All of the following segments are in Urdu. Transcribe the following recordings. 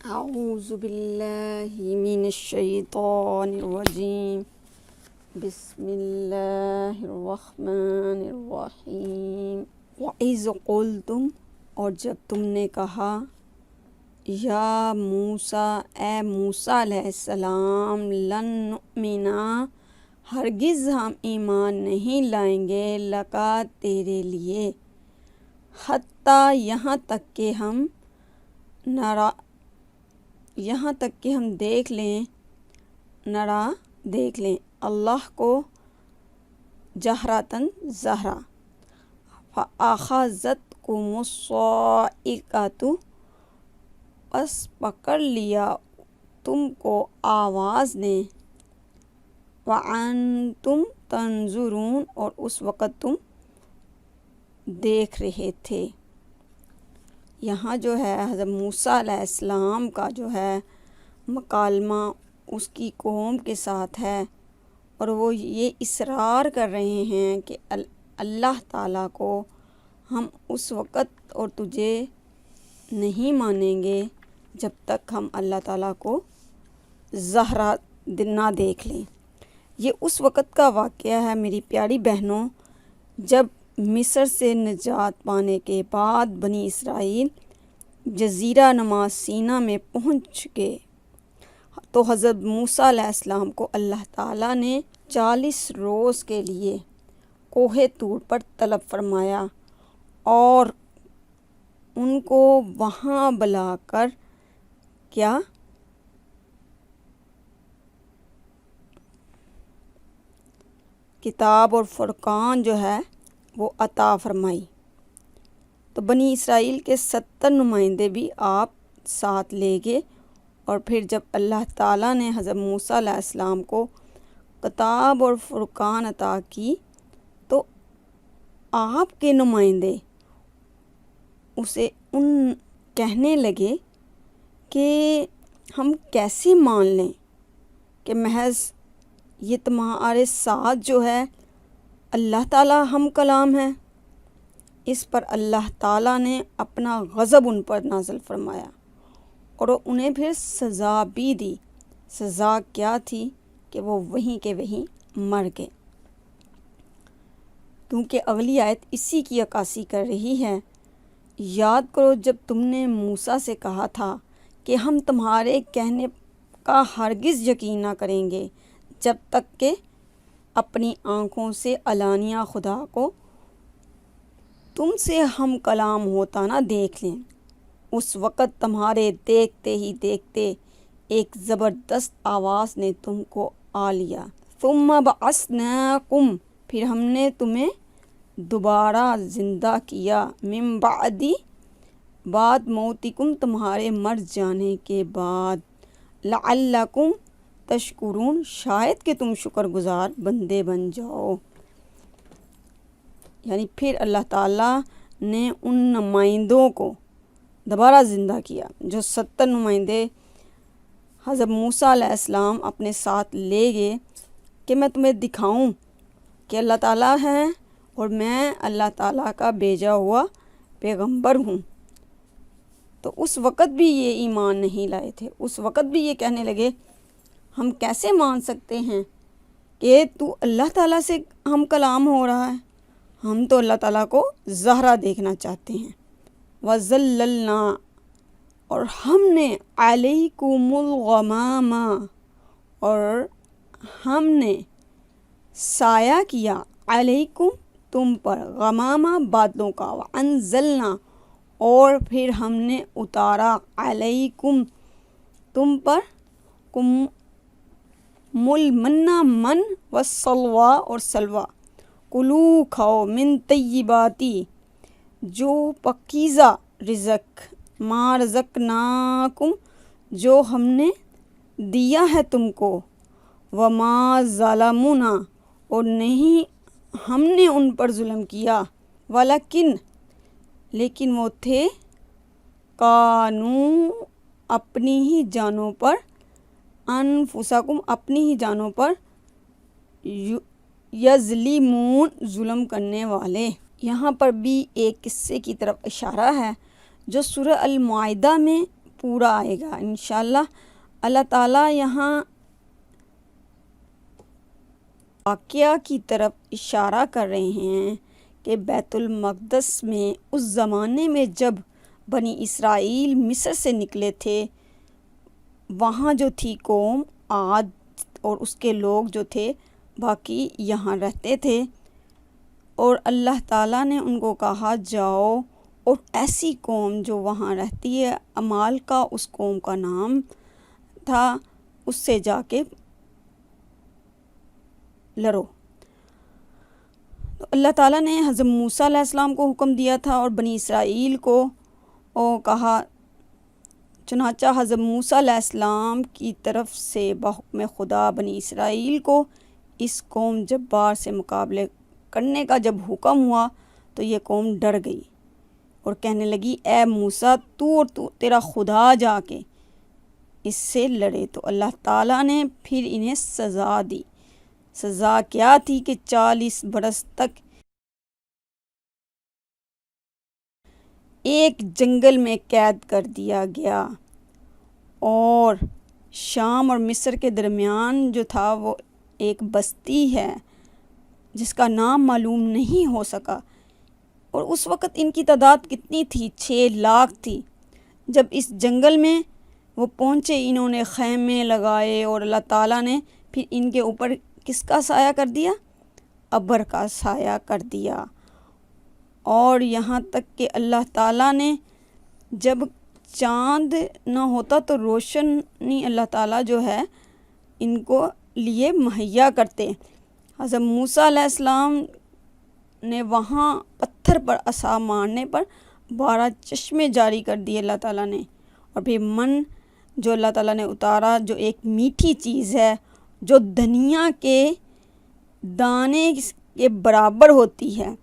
اعوذ باللہ من الشیطان الرجیم بسم اللہ الرحمن الرحیم وَإِذْ قُلْتُمْ اور جب تم نے کہا یا موسیٰ اے موسیٰ علیہ السلام لن نؤمنا ہرگز ہم ایمان نہیں لائیں گے لکا تیرے لیے حتیٰ یہاں تک کہ ہم دیکھ لیں اللہ کو جہرتاً ظاہرا فَأَخَذَتْكُمُ الصَّاعِقَةُ پس پکڑ لیا تم کو آواز نے وَأَنْتُمْ تَنْظُرُونَ اور اس وقت تم دیکھ رہے تھے۔ یہاں جو ہے حضرت موسیٰ علیہ السلام کا جو ہے مکالمہ اس کی قوم کے ساتھ ہے، اور وہ یہ اصرار کر رہے ہیں کہ اللہ تعالیٰ کو ہم اس وقت اور تجھے نہیں مانیں گے جب تک ہم اللہ تعالیٰ کو ظاہرا نہ دیکھ لیں۔ یہ اس وقت کا واقعہ ہے میری پیاری بہنوں، جب مصر سے نجات پانے کے بعد بنی اسرائیل جزیرہ نما سینا میں پہنچ گئے تو حضرت موسیٰ علیہ السلام کو اللہ تعالیٰ نے 40 روز کے لیے کوہ طور پر طلب فرمایا اور ان کو وہاں بلا کر کیا کتاب اور فرقان جو ہے وہ عطا فرمائی۔ تو بنی اسرائیل کے 70 نمائندے بھی آپ ساتھ لے گئے، اور پھر جب اللہ تعالیٰ نے حضرت موسیٰ علیہ السلام کو کتاب اور فرقان عطا کی تو آپ کے نمائندے اسے کہنے لگے کہ ہم کیسے مان لیں کہ محض یہ تمہارے ساتھ جو ہے اللہ تعالیٰ ہم کلام ہے۔ اس پر اللہ تعالیٰ نے اپنا غضب ان پر نازل فرمایا اور انہیں پھر سزا بھی دی۔ سزا کیا تھی کہ وہ وہیں کے وہیں مر گئے، کیونکہ اگلی آیت اسی کی عکاسی کر رہی ہے۔ یاد کرو جب تم نے موسیٰ سے کہا تھا کہ ہم تمہارے کہنے کا ہرگز یقین نہ کریں گے جب تک کہ اپنی آنکھوں سے علانیہ خدا کو تم سے ہم کلام ہوتا نہ دیکھ لیں۔ اس وقت تمہارے دیکھتے ہی دیکھتے ایک زبردست آواز نے تم کو آ لیا۔ ثم بعثناکم پھر ہم نے تمہیں دوبارہ زندہ کیا، من بعد موتکم تمہارے مر جانے کے بعد، لعلکم تشکرون شاید کہ تم شکر گزار بندے بن جاؤ۔ یعنی پھر اللہ تعالیٰ نے ان نمائندوں کو دوبارہ زندہ کیا جو 70 نمائندے حضرت موسیٰ علیہ السلام اپنے ساتھ لے گئے کہ میں تمہیں دکھاؤں کہ اللہ تعالیٰ ہے اور میں اللہ تعالیٰ کا بھیجا ہوا پیغمبر ہوں۔ تو اس وقت بھی یہ ایمان نہیں لائے تھے، اس وقت بھی یہ کہنے لگے ہم کیسے مان سکتے ہیں کہ تو اللہ تعالیٰ سے ہم کلام ہو رہا ہے، ہم تو اللہ تعالیٰ کو ظاہرا دیکھنا چاہتے ہیں۔ وَظَلَّلْنَا اور ہم نے عَلَيْكُمُ الْغَمَامَ اور ہم نے سایہ کیا علیکم تم پر غمامہ بادلوں کا، وَأَنزَلْنَا اور پھر ہم نے اتارا علیکم تم پر المن من والسلویٰ اور سلویٰ، کلو کھاؤ من طیباتی جو پاکیزہ رزق، ما رزقناکم جو ہم نے دیا ہے تم کو، وما ظلمونا اور نہیں ہم نے ان پر ظلم کیا، لیکن وہ تھے کانو اپنی ہی جانوں پر، انفسکم اپنی ہی جانوں پر، یظلمون ظلم کرنے والے۔ یہاں پر بھی ایک قصے کی طرف اشارہ ہے جو سورہ المائدہ میں پورا آئے گا انشاءاللہ۔ اللہ تعالیٰ یہاں واقعہ کی طرف اشارہ کر رہے ہیں کہ بیت المقدس میں اس زمانے میں جب بنی اسرائیل مصر سے نکلے تھے، وہاں جو تھی قوم عاد اور اس کے لوگ جو تھے باقی یہاں رہتے تھے، اور اللہ تعالیٰ نے ان کو کہا جاؤ اور ایسی قوم جو وہاں رہتی ہے، عمال کا اس قوم کا نام تھا، اس سے جا کے لڑو۔ تو اللہ تعالیٰ نے حضرت موسیٰ علیہ السلام کو حکم دیا تھا اور بنی اسرائیل کو کہا، چنانچہ حضرت موسیٰ علیہ السلام کی طرف سے بحکم خدا بنی اسرائیل کو اس قوم جبار سے مقابلے کرنے کا جب حکم ہوا تو یہ قوم ڈر گئی اور کہنے لگی اے موسیٰ تو اور تیرا خدا جا کے اس سے لڑے۔ تو اللہ تعالیٰ نے پھر انہیں سزا دی۔ سزا کیا تھی کہ 40 برس تک ایک جنگل میں قید کر دیا گیا، اور شام اور مصر کے درمیان جو تھا وہ ایک بستی ہے جس کا نام معلوم نہیں ہو سکا، اور اس وقت ان کی تعداد کتنی تھی؟ 6 لاکھ تھی۔ جب اس جنگل میں وہ پہنچے انہوں نے خیمے لگائے، اور اللہ تعالیٰ نے پھر ان کے اوپر کس کا سایہ کر دیا؟ ابر کا سایہ کر دیا، اور یہاں تک کہ اللہ تعالیٰ نے جب چاند نہ ہوتا تو روشنی اللہ تعالیٰ جو ہے ان کو لیے مہیا کرتے۔ حضرت موسیٰ علیہ السلام نے وہاں پتھر پر عصا مارنے پر 12 چشمے جاری کر دیے اللہ تعالیٰ نے، اور پھر من جو اللہ تعالیٰ نے اتارا، جو ایک میٹھی چیز ہے جو دھنیا کے دانے کے برابر ہوتی ہے،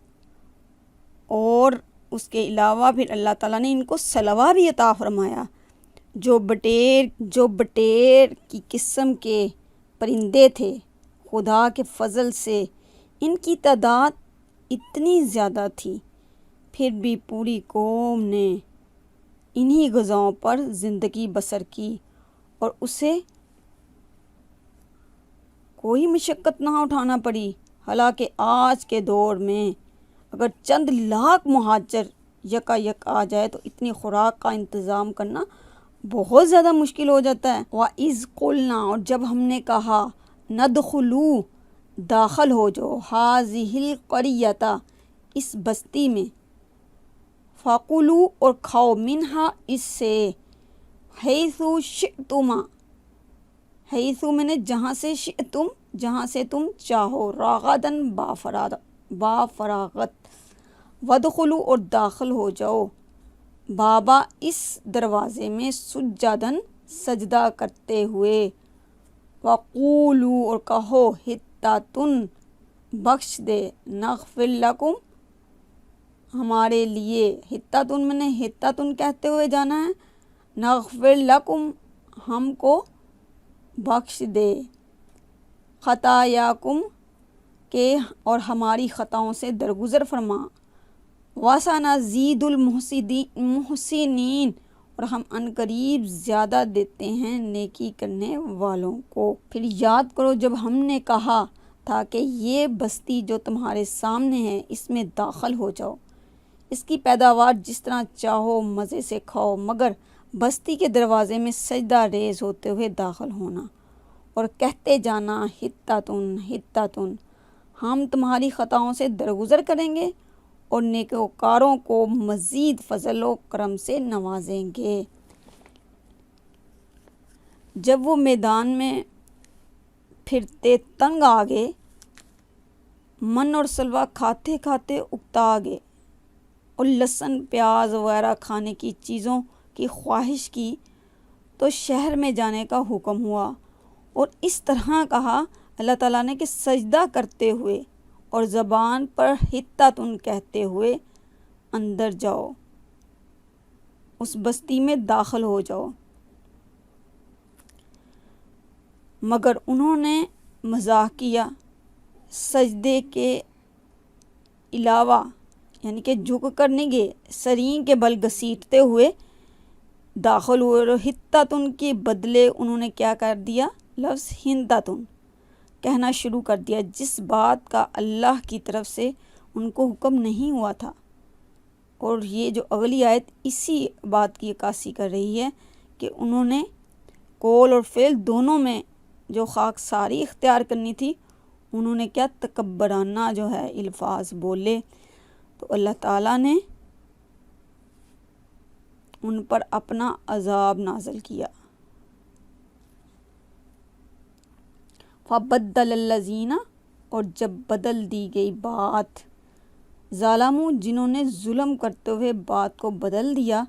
اور اس کے علاوہ پھر اللہ تعالیٰ نے ان کو سلوہ بھی عطا فرمایا۔ جو بٹیر کی قسم کے پرندے تھے، خدا کے فضل سے ان کی تعداد اتنی زیادہ تھی، پھر بھی پوری قوم نے انہی غذاؤں پر زندگی بسر کی، اور اسے کوئی مشقت نہ اٹھانا پڑی۔ حالانکہ آج کے دور میں اگر چند لاکھ مہاجر یکا یک آ جائے تو اتنی خوراک کا انتظام کرنا بہت زیادہ مشکل ہو جاتا ہے۔ وَإِذْ قُلْنَا، اور جب ہم نے کہا، نَدْخُلُوا، داخل ہو جو، هَذِهِ الْقَرْيَةَ، اس بستی میں، فَكُلُوا، اور کھاؤ، مِنْهَا، اس سے، حَيْثُ شِئْتُمَا، حیث میں نے جہاں سے، شئتم جہاں سے تم چاہو، راغدن با فراغت، ودخلو، اور داخل ہو جاؤ، بابا، اس دروازے میں، سجدن، سجدہ کرتے ہوئے، وقولو، اور کہو، حطۃ، بخش دے، نغفر لکم، ہمارے لیے، حطۃ میں نے حطۃ کہتے ہوئے جانا ہے، نغفر لکم، ہم کو بخش دے، خطایاکم، کے اور ہماری خطاؤں سے درگزر فرما، وَسَنَزِيدُ الْمُحْسِنِينَ، اور ہم عنقریب زیادہ دیتے ہیں نیکی کرنے والوں کو۔ پھر یاد کرو جب ہم نے کہا تھا کہ یہ بستی جو تمہارے سامنے ہے اس میں داخل ہو جاؤ، اس کی پیداوار جس طرح چاہو مزے سے کھاؤ، مگر بستی کے دروازے میں سجدہ ریز ہوتے ہوئے داخل ہونا، اور کہتے جانا، حطۃ، حطۃ، ہم تمہاری خطاؤں سے درگزر کریں گے اور نیکوکاروں کو مزید فضل و کرم سے نوازیں گے۔ جب وہ میدان میں پھرتے تنگ آ گئے، من اور سلوہ کھاتے کھاتے اکتا گئے، اور لہسن پیاز وغیرہ کھانے کی چیزوں کی خواہش کی، تو شہر میں جانے کا حکم ہوا، اور اس طرح کہا اللہ تعالیٰ نے کہ سجدہ کرتے ہوئے اور زبان پر حطۃ کہتے ہوئے اندر جاؤ، اس بستی میں داخل ہو جاؤ، مگر انہوں نے مزاح کیا، سجدے کے علاوہ یعنی کہ جھک کر نہیں گئے، سرین کے بل گھسیٹتے ہوئے داخل ہوئے اور حتتن کے بدلے انہوں نے کیا کر دیا، لفظ ہندتن کہنا شروع کر دیا، جس بات کا اللہ کی طرف سے ان کو حکم نہیں ہوا تھا۔ اور یہ جو اگلی آیت اسی بات کی عکاسی کر رہی ہے کہ انہوں نے قول اور فعل دونوں میں جو خاکساری اختیار کرنی تھی، انہوں نے کیا تکبرانہ جو ہے الفاظ بولے، تو اللہ تعالیٰ نے ان پر اپنا عذاب نازل کیا۔ فَبَدَّلَ الَّذِينَ اور جب بدل دی گئی بات، ظالموں جنہوں نے ظلم کرتے ہوئے بات کو بدل دیا،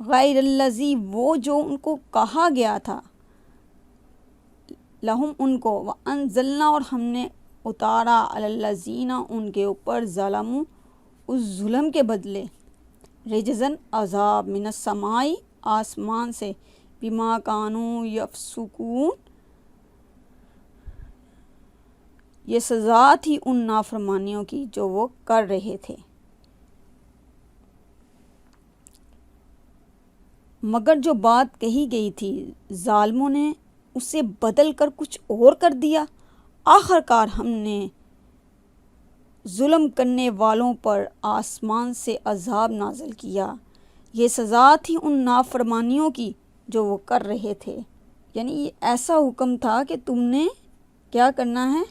غیر الذی وہ جو ان کو کہا گیا تھا، لہم ان کو، وَأَنزَلْنَا اور ہم نے اتارا علی الذین ان کے اوپر، ظالموں اس ظلم کے بدلے، رجزن عذاب، من السماء آسمان سے، بما کانوا یفسقون یہ سزا تھی ان نافرمانیوں کی جو وہ کر رہے تھے۔ مگر جو بات کہی گئی تھی ظالموں نے اسے بدل کر کچھ اور کر دیا، آخر کار ہم نے ظلم کرنے والوں پر آسمان سے عذاب نازل کیا، یہ سزا تھی ان نافرمانیوں کی جو وہ کر رہے تھے۔ یعنی یہ ایسا حکم تھا کہ تم نے کیا کرنا ہے،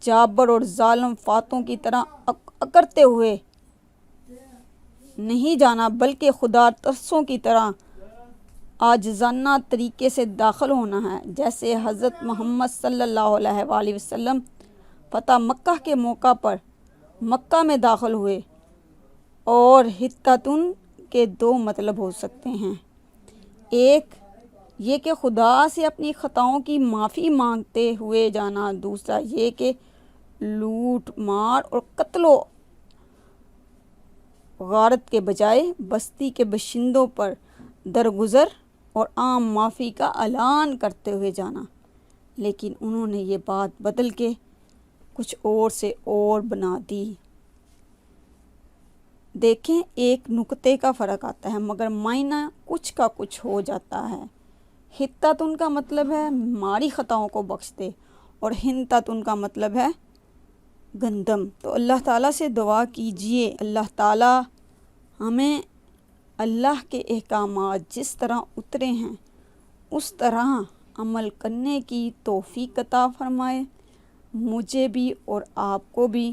جابر اور ظالم فاتوں کی طرح اکڑتے ہوئے نہیں جانا، بلکہ خدا ترسوں کی طرح عاجزانہ طریقے سے داخل ہونا ہے، جیسے حضرت محمد صلی اللہ علیہ وآلہ وسلم فتح مکہ کے موقع پر مکہ میں داخل ہوئے۔ اور حتتن کے دو مطلب ہو سکتے ہیں، ایک یہ کہ خدا سے اپنی خطاؤں کی معافی مانگتے ہوئے جانا، دوسرا یہ کہ لوٹ مار اور قتل و غارت کے بجائے بستی کے باشندوں پر درگزر اور عام معافی کا اعلان کرتے ہوئے جانا۔ لیکن انہوں نے یہ بات بدل کے کچھ اور سے اور بنا دی۔ دیکھیں ایک نقطے کا فرق آتا ہے مگر معنی کچھ کا کچھ ہو جاتا ہے۔ حتتن کا مطلب ہے ہماری خطاؤں کو بخش دے، اور ہنتتن کا مطلب ہے گندم۔ تو اللہ تعالیٰ سے دعا کیجئے اللہ تعالیٰ ہمیں اللہ کے احکامات جس طرح اترے ہیں اس طرح عمل کرنے کی توفیق عطا فرمائے، مجھے بھی اور آپ کو بھی۔